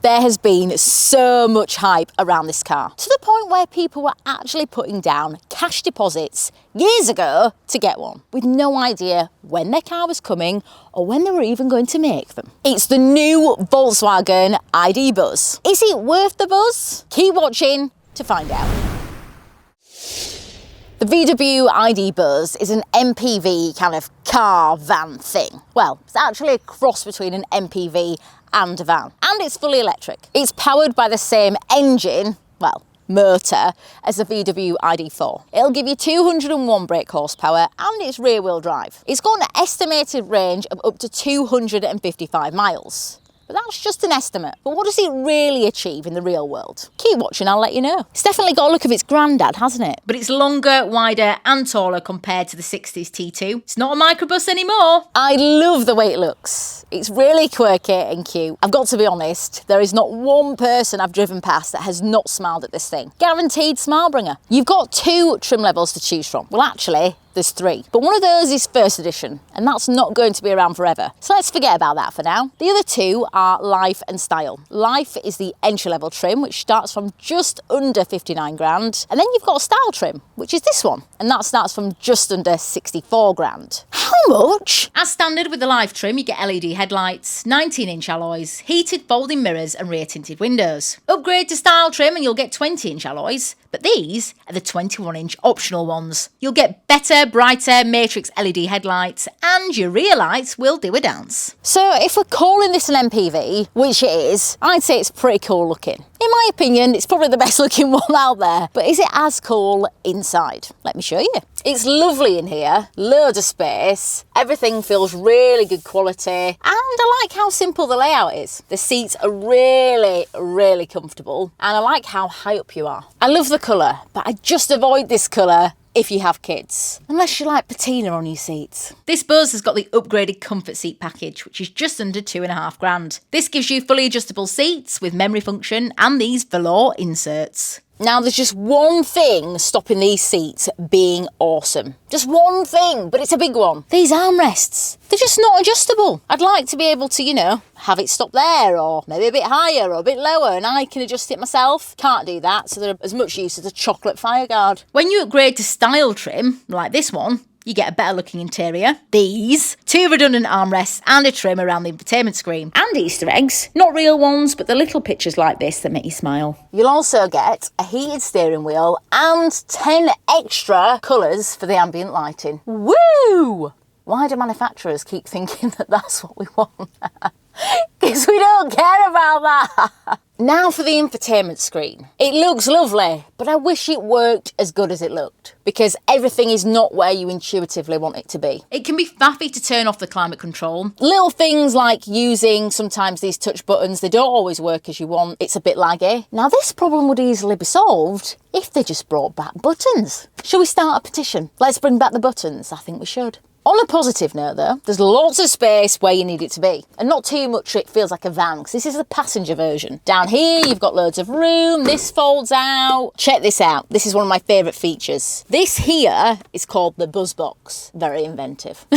There has been so much hype around this car, to the point where people were actually putting down cash deposits years ago to get one, with no idea when their car was coming or when they were even going to make them. It's the new Volkswagen ID Buzz. Is it worth the buzz? Keep watching to find out. The VW ID Buzz is an MPV kind of car van thing. Well, it's actually a cross between an MPV and a van, and it's fully electric. It's powered by the same engine, well, motor, as the VW ID4. It'll give you 201 brake horsepower and it's rear wheel drive. It's got an estimated range of up to 255 miles. But that's just an estimate. But what does it really achieve in the real world? Keep watching, I'll let you know. It's definitely got a look of its granddad, hasn't it? But it's longer, wider and taller compared to the 60s T2. It's not a microbus anymore. I love the way it looks. It's really quirky and cute. I've got to be honest, there is not one person I've driven past that has not smiled at this thing. Guaranteed smile bringer. You've got 2 trim levels to choose from. Well, actually, there's 3, but one of those is first edition, and that's not going to be around forever. So let's forget about that for now. The other 2 are Life and Style. Life is the entry-level trim, which starts from just under 59 grand. And then you've got a Style trim, which is this one, and that starts from just under 64 grand. How much? As standard with the Life trim, you get LED headlights, 19-inch alloys, heated folding mirrors and rear tinted windows. Upgrade to Style trim and you'll get 20-inch alloys, but these are the 21-inch optional ones. You'll get better, brighter matrix LED headlights and your rear lights will do a dance. So if we're calling this an MPV, which it is, I'd say it's pretty cool looking. In my opinion, it's probably the best looking one out there, but is it as cool inside? Let me show you. It's lovely in here, loads of space, everything feels really good quality, and I like how simple the layout is. The seats are really, really comfortable, and I like how high up you are. I love the colour, but I just avoid this colour if you have kids, unless you like patina on your seats. This Buzz has got the upgraded comfort seat package, which is just under 2.5 grand. This gives you fully adjustable seats with memory function and these velour inserts. Now, there's just one thing stopping these seats being awesome. Just one thing, but it's a big one. These armrests, they're just not adjustable. I'd like to be able to, you know, have it stop there or maybe a bit higher or a bit lower and I can adjust it myself. Can't do that, so they're as much use as a chocolate fireguard. When you upgrade to Style trim, like this one, you get a better looking interior, these, 2 redundant armrests and a trim around the infotainment screen. And Easter eggs, not real ones, but the little pictures like this that make you smile. You'll also get a heated steering wheel and 10 extra colours for the ambient lighting. Woo! Why do manufacturers keep thinking that that's what we want? Because we don't care about that. Now for the infotainment screen. It looks lovely, but I wish it worked as good as it looked, because everything is not where you intuitively want it to be. It can be faffy to turn off the climate control. Little things like using sometimes these touch buttons, they don't always work as you want. It's a bit laggy. Now this problem would easily be solved if they just brought back buttons. Shall we start a petition? Let's bring back the buttons. I think we should. On a positive note though, there's lots of space where you need it to be, and not too much so it feels like a van, because this is the passenger version. Down here you've got loads of room, this folds out. Check this out, this is one of my favourite features. This here is called the Buzz Box. Very inventive.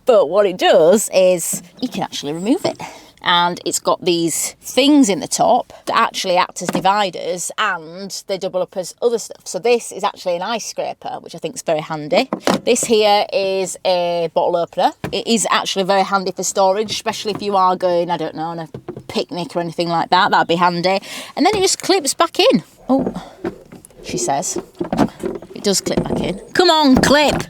But what it does is you can actually remove it. And it's got these things in the top that actually act as dividers, and they double up as other stuff. So this is actually an ice scraper, which I think is very handy. This here is a bottle opener. It is actually very handy for storage, especially if you are going, I don't know, on a picnic or anything like that. That'd be handy. And then it just clips back in. Oh, she says. It does clip back in. Come on, clip.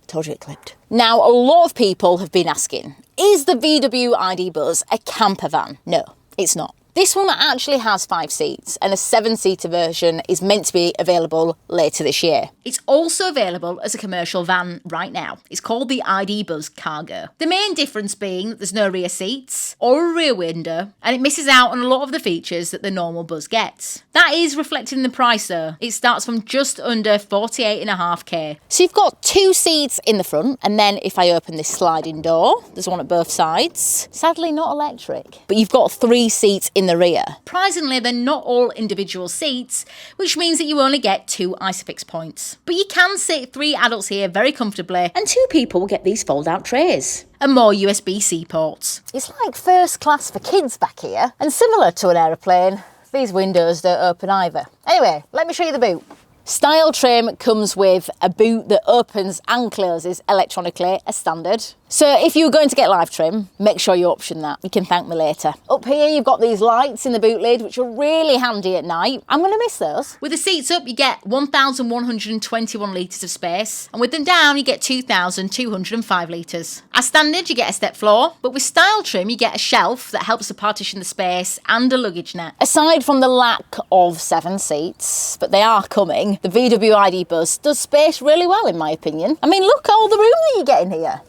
Told you it clipped. Now, a lot of people have been asking, is the VW ID Buzz a camper van? No, it's not. This one actually has 5 seats, and a 7-seater version is meant to be available later this year. It's also available as a commercial van right now. It's called the ID Buzz Cargo. The main difference being that there's no rear seats or a rear window, and it misses out on a lot of the features that the normal Buzz gets. That is reflected in the price though. It starts from just under 48.5k. So you've got 2 seats in the front, and then if I open this sliding door, there's one at both sides. Sadly not electric, but you've got 3 seats in in the rear. Surprisingly, they're not all individual seats, which means that you only get 2 ISOFIX points. But you can sit 3 adults here very comfortably, and 2 people will get these fold-out trays and more USB-C ports. It's like first class for kids back here, and similar to an aeroplane, these windows don't open either. Anyway, let me show you the boot. Style trim comes with a boot that opens and closes electronically as standard. So if you're going to get live trim, make sure you option that. You can thank me later. Up here you've got these lights in the boot lid, which are really handy at night. I'm going to miss those. With the seats up, you get 1,121 litres of space, and with them down, you get 2,205 litres. As standard, you get a step floor, but with style trim, you get a shelf that helps to partition the space and a luggage net. Aside from the lack of 7 seats, but they are coming, the VW ID Buzz does space really well in my opinion. I mean, look at all the room that you get in here.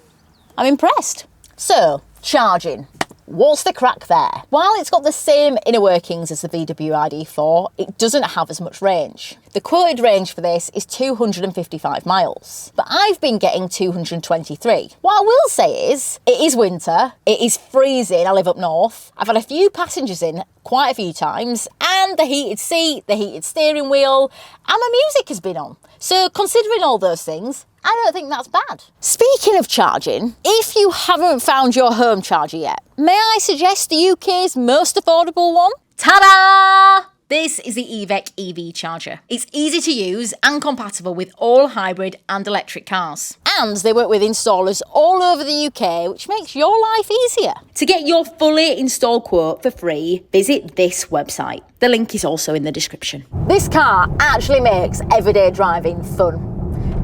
I'm impressed. So, charging. What's the crack there? While it's got the same inner workings as the VW ID4, it doesn't have as much range. The quoted range for this is 255 miles, but I've been getting 223. What I will say is, it is winter, it is freezing, I live up north. I've had a few passengers in quite a few times, and the heated seat, the heated steering wheel, and my music has been on. So considering all those things, I don't think that's bad. Speaking of charging, if you haven't found your home charger yet, may I suggest the UK's most affordable one? Ta-da! This is the EVEC EV charger. It's easy to use and compatible with all hybrid and electric cars. And they work with installers all over the UK, which makes your life easier. To get your fully installed quote for free, visit this website. The link is also in the description. This car actually makes everyday driving fun.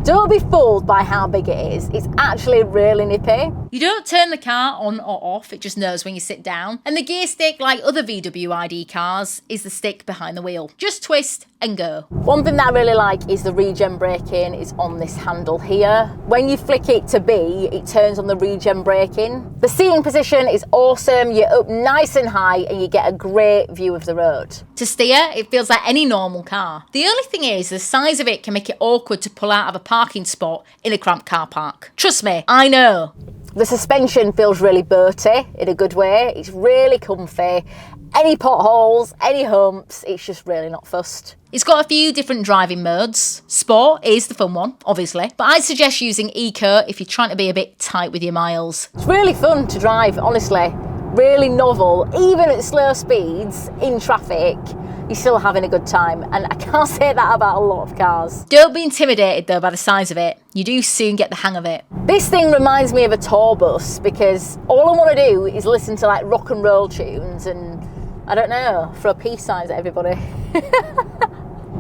Don't be fooled by how big it is. It's actually really nippy. You don't turn the car on or off, it just knows when you sit down. And the gear stick, like other VW ID cars, is the stick behind the wheel. Just twist and go. One thing that I really like is the regen braking is on this handle here. When you flick it to B, it turns on the regen braking. The seating position is awesome. You're up nice and high and you get a great view of the road. To steer, it feels like any normal car. The only thing is, the size of it can make it awkward to pull out of a parking spot in a cramped car park. Trust me, I know. The suspension feels really boaty in a good way. It's really comfy. Any potholes, any humps, it's just really not fussed. It's got a few different driving modes. Sport is the fun one, obviously, but I'd suggest using Eco if you're trying to be a bit tight with your miles. It's really fun to drive, honestly. Really novel. Even at slow speeds, in traffic, you're still having a good time, and I can't say that about a lot of cars. Don't be intimidated though by the size of it. You do soon get the hang of it. This thing reminds me of a tour bus because all I want to do is listen to like rock and roll tunes and, I don't know, throw peace signs at everybody.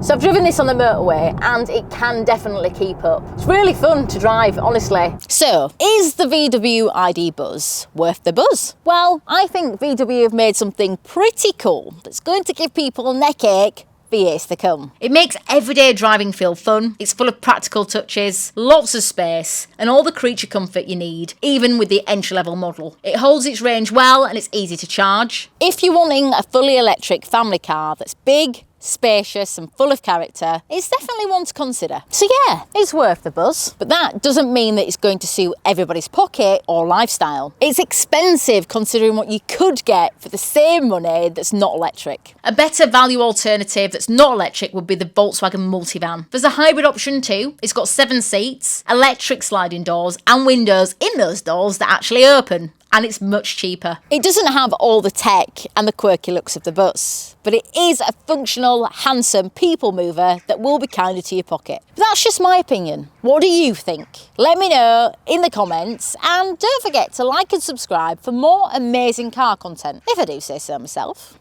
So I've driven this on the motorway and it can definitely keep up. It's really fun to drive, honestly. So, is the VW ID Buzz worth the buzz? Well, I think VW have made something pretty cool that's going to give people a neck ache for years to come. It makes everyday driving feel fun. It's full of practical touches, lots of space, and all the creature comfort you need, even with the entry-level model. It holds its range well and it's easy to charge. If you're wanting a fully electric family car that's big, spacious and full of character, it's definitely one to consider. So yeah, it's worth the buzz, but that doesn't mean that it's going to suit everybody's pocket or lifestyle. It's expensive considering what you could get for the same money that's not electric. A better value alternative that's not electric would be the Volkswagen Multivan. There's a hybrid option too. It's got 7 seats, electric sliding doors and windows in those doors that actually open. And it's much cheaper. It doesn't have all the tech and the quirky looks of the bus, but it is a functional, handsome people mover that will be kinder to your pocket. But that's just my opinion. What do you think? Let me know in the comments, and don't forget to like and subscribe for more amazing car content, if I do say so myself.